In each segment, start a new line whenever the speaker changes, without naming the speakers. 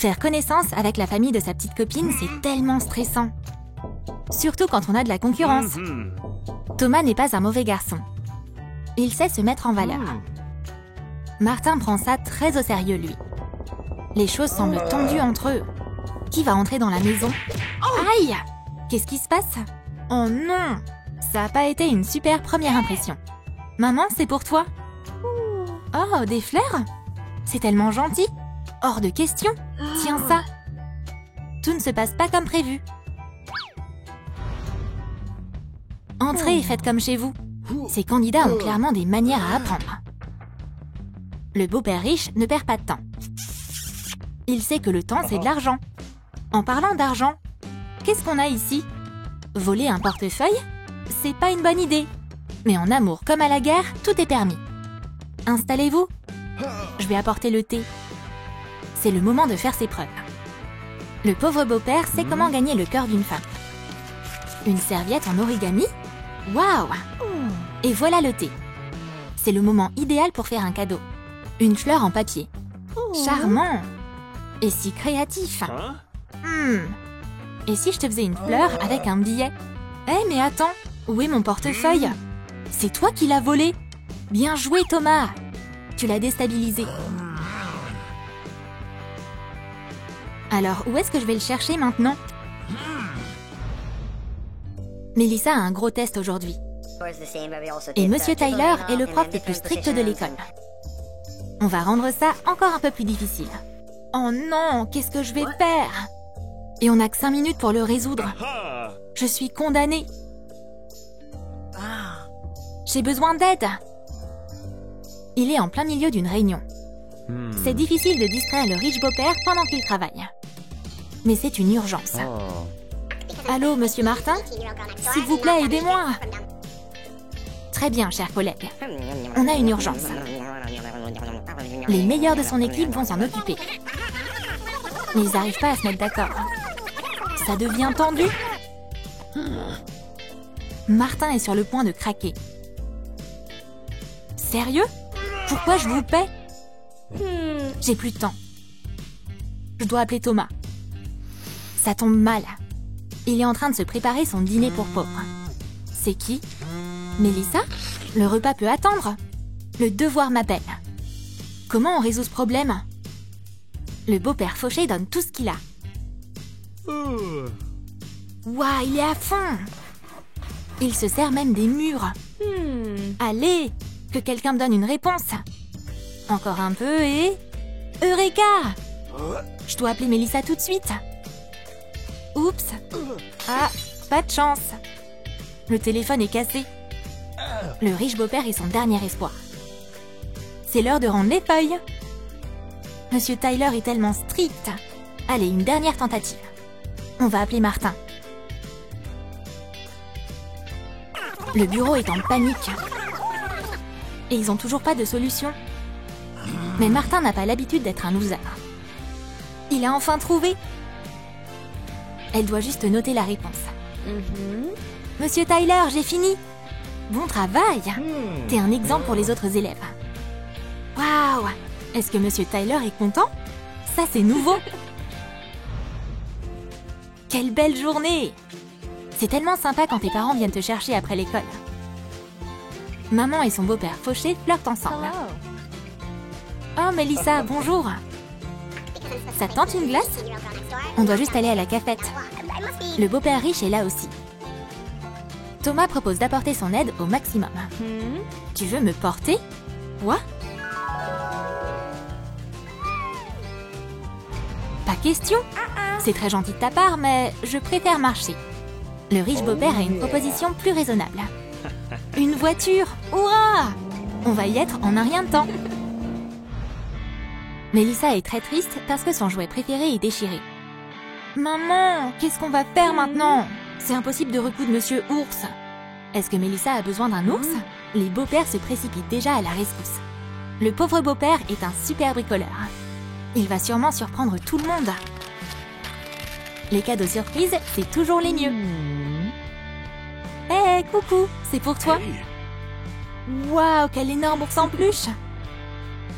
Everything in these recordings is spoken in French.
Faire connaissance avec la famille de sa petite copine, c'est tellement stressant. Surtout quand on a de la concurrence. Thomas n'est pas un mauvais garçon. Il sait se mettre en valeur. Martin prend ça très au sérieux, lui. Les choses semblent tendues entre eux. Qui va entrer dans la maison? Aïe! Qu'est-ce qui se passe? Oh non! Ça n'a pas été une super première impression. Maman, c'est pour toi. Oh, des fleurs? C'est tellement gentil. Hors de question. Tiens ça. Tout ne se passe pas comme prévu. Entrez et faites comme chez vous. Ces candidats ont clairement des manières à apprendre. Le beau-père riche ne perd pas de temps. Il sait que le temps, c'est de l'argent. En parlant d'argent, qu'est-ce qu'on a ici? Voler un portefeuille? C'est pas une bonne idée. Mais en amour comme à la guerre, tout est permis. Installez-vous. Je vais apporter le thé. C'est le moment de faire ses preuves. Le pauvre beau-père sait comment gagner le cœur d'une femme. Une serviette en origami? Waouh! Et voilà le thé. C'est le moment idéal pour faire un cadeau. Une fleur en papier. Charmant! Et si créatif! Et si je te faisais une fleur avec un billet? Eh mais attends, où est mon portefeuille? C'est toi qui l'as volé? Bien joué Thomas! Tu l'as déstabilisé. Alors où est-ce que je vais le chercher maintenant? Mélissa a un gros test aujourd'hui. Et Monsieur Tyler est le prof le plus strict de l'école. On va rendre ça encore un peu plus difficile. Oh non, qu'est-ce que je vais faire? Et on n'a que 5 minutes pour le résoudre. Je suis condamnée. J'ai besoin d'aide. Il est en plein milieu d'une réunion. C'est difficile de distraire le riche beau-père pendant qu'il travaille. Mais c'est une urgence. Allô, Monsieur Martin? S'il vous plaît, aidez-moi. Très bien, chers collègues. On a une urgence. Les meilleurs de son équipe vont s'en occuper. Mais ils n'arrivent pas à se mettre d'accord. Ça devient tendu. Martin est sur le point de craquer. Sérieux? Pourquoi je vous paie? J'ai plus de temps. Je dois appeler Thomas. Ça tombe mal. Il est en train de se préparer son dîner pour pauvres. C'est qui? Mélissa? Le repas peut attendre. Le devoir m'appelle. Comment on résout ce problème? Le beau-père fauché donne tout ce qu'il a. Ouah, il est à fond. Il se sert même des murs. Allez, que quelqu'un me donne une réponse. Encore un peu et... Eureka! Je dois appeler Mélissa tout de suite. Oups. Ah, pas de chance. Le téléphone est cassé. Le riche beau-père est son dernier espoir. C'est l'heure de rendre les feuilles. Monsieur Tyler est tellement strict. Allez, une dernière tentative. On va appeler Martin. Le bureau est en panique. Et ils n'ont toujours pas de solution. Mais Martin n'a pas l'habitude d'être un loser. Il a enfin trouvé. Elle doit juste noter la réponse. Monsieur Tyler, j'ai fini. Bon travail. T'es un exemple pour les autres élèves. Waouh. Est-ce que Monsieur Tyler est content? Ça, c'est nouveau. Quelle belle journée. C'est tellement sympa quand tes parents viennent te chercher après l'école. Maman et son beau-père fauché flirtent ensemble. Oh, Mélissa, bonjour. Ça te tente une glace? On doit juste aller à la cafette. Le beau-père riche est là aussi. Thomas propose d'apporter son aide au maximum. Tu veux me porter? Quoi? Pas question. C'est très gentil de ta part, mais je préfère marcher. Le riche beau-père a une proposition plus raisonnable. Une voiture! Hurrah! On va y être en un rien de temps. Mélissa est très triste parce que son jouet préféré est déchiré. Maman, qu'est-ce qu'on va faire maintenant? C'est impossible de recoudre Monsieur Ours. Est-ce que Mélissa a besoin d'un ours? Les beaux-pères se précipitent déjà à la rescousse. Le pauvre beau-père est un super bricoleur. Il va sûrement surprendre tout le monde. Les cadeaux surprises, c'est toujours les mieux. Hé, coucou, c'est pour toi. Waouh, quel énorme ours en peluche.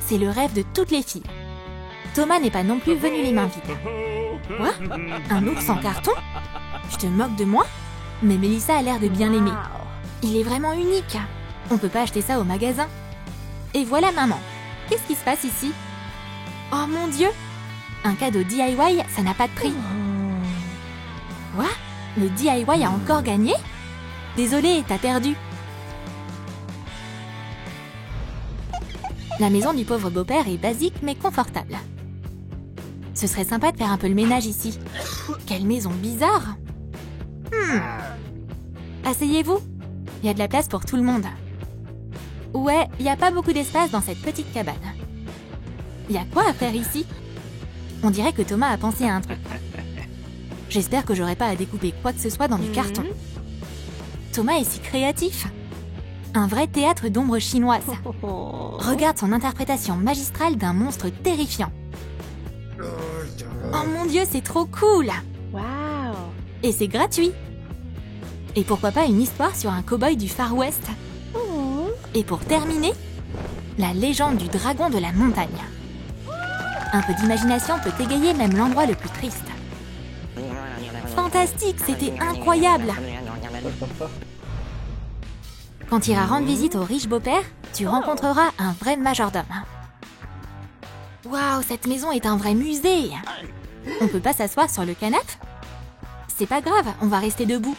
C'est le rêve de toutes les filles. Thomas n'est pas non plus venu les mains vides. Quoi? Un ours en carton? Tu te moques de moi? Mais Mélissa a l'air de bien l'aimer. Il est vraiment unique. On peut pas acheter ça au magasin. Et voilà maman. Qu'est-ce qui se passe ici? Oh mon Dieu! Un cadeau DIY, ça n'a pas de prix. Quoi? Le DIY a encore gagné? Désolée, t'as perdu. La maison du pauvre beau-père est basique mais confortable. Ce serait sympa de faire un peu le ménage ici. Quelle maison bizarre! Asseyez-vous. Il y a de la place pour tout le monde. Ouais, il n'y a pas beaucoup d'espace dans cette petite cabane. Il y a quoi à faire ici? On dirait que Thomas a pensé à un truc. J'espère que j'aurai pas à découper quoi que ce soit dans du carton. Thomas est si créatif. Un vrai théâtre d'ombre chinoise. Regarde son interprétation magistrale d'un monstre terrifiant. Oh mon Dieu, c'est trop cool!
Wow.
Et c'est gratuit. Et pourquoi pas une histoire sur un cow-boy du Far West? Et pour terminer, la légende du dragon de la montagne. Un peu d'imagination peut égayer même l'endroit le plus triste. Fantastique, c'était incroyable! Quand tu iras rendre visite au riche beau-père, tu rencontreras un vrai majordome. Waouh, cette maison est un vrai musée! On peut pas s'asseoir sur le canapé? C'est pas grave, on va rester debout.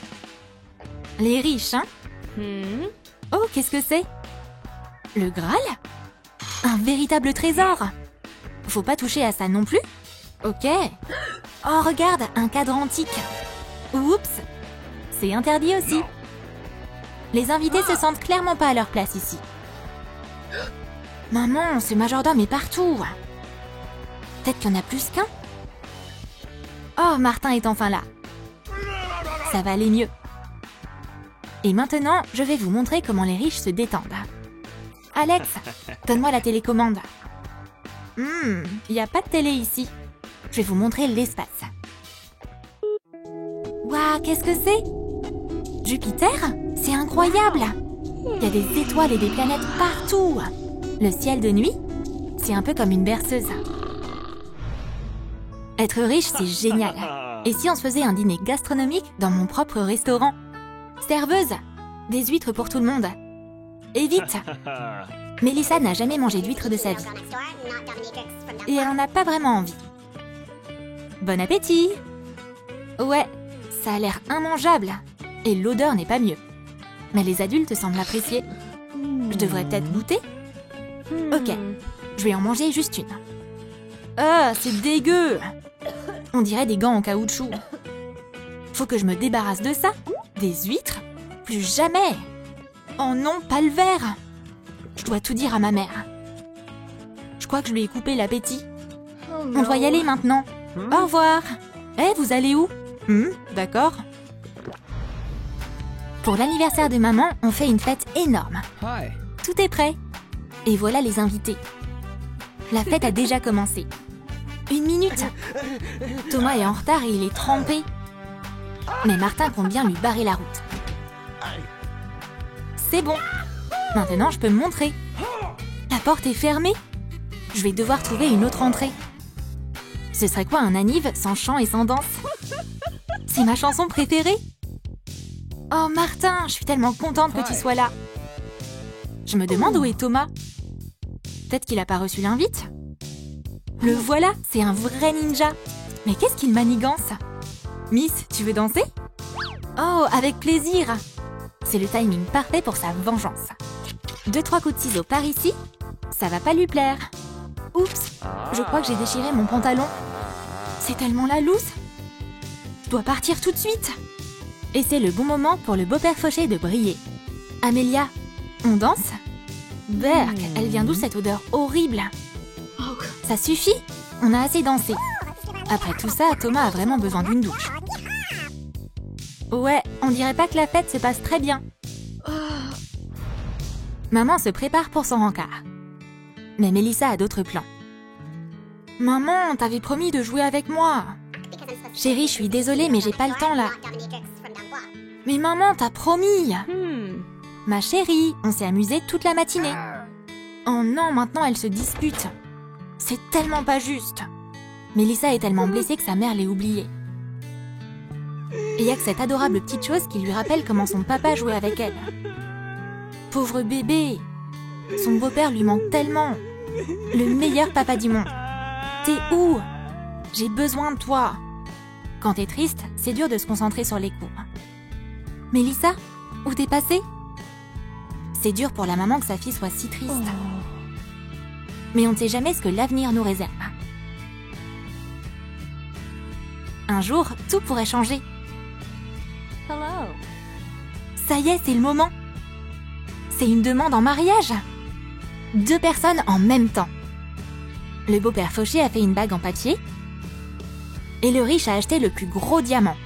Les riches, hein? Oh, qu'est-ce que c'est? Le Graal? Un véritable trésor! Faut pas toucher à ça non plus? Ok. Oh, regarde, un cadre antique. Oups! C'est interdit aussi. Les invités se sentent clairement pas à leur place ici. Maman, ce majordome est partout. Peut-être qu'il y en a plus qu'un? Oh, Martin est enfin là. Ça va aller mieux. Et maintenant, je vais vous montrer comment les riches se détendent. Alex, donne-moi la télécommande. Il n'y a pas de télé ici. Je vais vous montrer l'espace. Waouh, qu'est-ce que c'est? Jupiter? C'est incroyable! Il y a des étoiles et des planètes partout. Le ciel de nuit, c'est un peu comme une berceuse. Être riche, c'est génial. Et si on se faisait un dîner gastronomique dans mon propre restaurant? Serveuse, des huîtres pour tout le monde. Et vite! Mélissa n'a jamais mangé d'huîtres de sa vie. Et elle en a pas vraiment envie. Bon appétit! Ouais, ça a l'air immangeable. Et l'odeur n'est pas mieux. Mais les adultes semblent apprécier. Je devrais peut-être goûter? Ok, je vais en manger juste une. Ah, c'est dégueu! On dirait des gants en caoutchouc. Faut que je me débarrasse de ça. Des huîtres? Plus jamais! Oh non, pas le verre! Je dois tout dire à ma mère. Je crois que je lui ai coupé l'appétit. On doit y aller maintenant. Au revoir! Eh, vous allez où? D'accord. Pour l'anniversaire de maman, on fait une fête énorme. Tout est prêt. Et voilà les invités. La fête a déjà commencé. 1 minute. Thomas est en retard et il est trempé. Mais Martin compte bien lui barrer la route. C'est bon. Maintenant, je peux me montrer. La porte est fermée. Je vais devoir trouver une autre entrée. Ce serait quoi un anniv sans chant et sans danse? C'est ma chanson préférée. Oh Martin, je suis tellement contente que tu sois là. Je me demande où est Thomas. Peut-être qu'il n'a pas reçu l'invite? Le voilà, c'est un vrai ninja. Mais qu'est-ce qu'il manigance? Miss, tu veux danser? Oh, avec plaisir. C'est le timing parfait pour sa vengeance. 2-3 coups de ciseaux par ici. Ça va pas lui plaire. Oups, je crois que j'ai déchiré mon pantalon. C'est tellement la loose. Je dois partir tout de suite. Et c'est le bon moment pour le beau-père fauché de briller. Amélia, on danse? Berk, elle vient d'où cette odeur horrible? Ça suffit, on a assez dansé. Après tout ça, Thomas a vraiment besoin d'une douche. Ouais, on dirait pas que la fête se passe très bien. Maman se prépare pour son rencard. Mais Mélissa a d'autres plans. Maman, t'avais promis de jouer avec moi. Chérie, je suis désolée, mais j'ai pas le temps là. Mais maman, t'as promis. Ma chérie, on s'est amusé toute la matinée. Oh non, maintenant elle se dispute. C'est tellement pas juste. Mélissa est tellement blessée que sa mère l'ait oubliée. Et il y a que cette adorable petite chose qui lui rappelle comment son papa jouait avec elle. Pauvre bébé. Son beau-père lui manque tellement. Le meilleur papa du monde. T'es où? J'ai besoin de toi. Quand t'es triste, c'est dur de se concentrer sur les cours. Mélissa, où t'es passée? C'est dur pour la maman que sa fille soit si triste. Mais on ne sait jamais ce que l'avenir nous réserve. Un jour, tout pourrait changer.
Hello.
Ça y est, c'est le moment. C'est une demande en mariage. 2 personnes en même temps. Le beau-père Fauché a fait une bague en papier et le riche a acheté le plus gros diamant.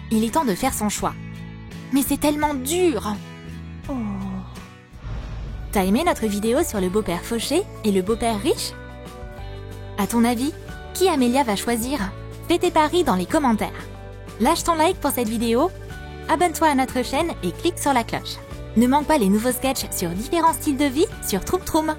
Il est temps de faire son choix. Mais c'est tellement dur. T'as aimé notre vidéo sur le beau-père Fauché et le beau-père riche? À ton avis, qui Amélia va choisir? Fais tes paris dans les commentaires. Lâche ton like pour cette vidéo, abonne-toi à notre chaîne et clique sur la cloche. Ne manque pas les nouveaux sketchs sur différents styles de vie sur Troum Troum.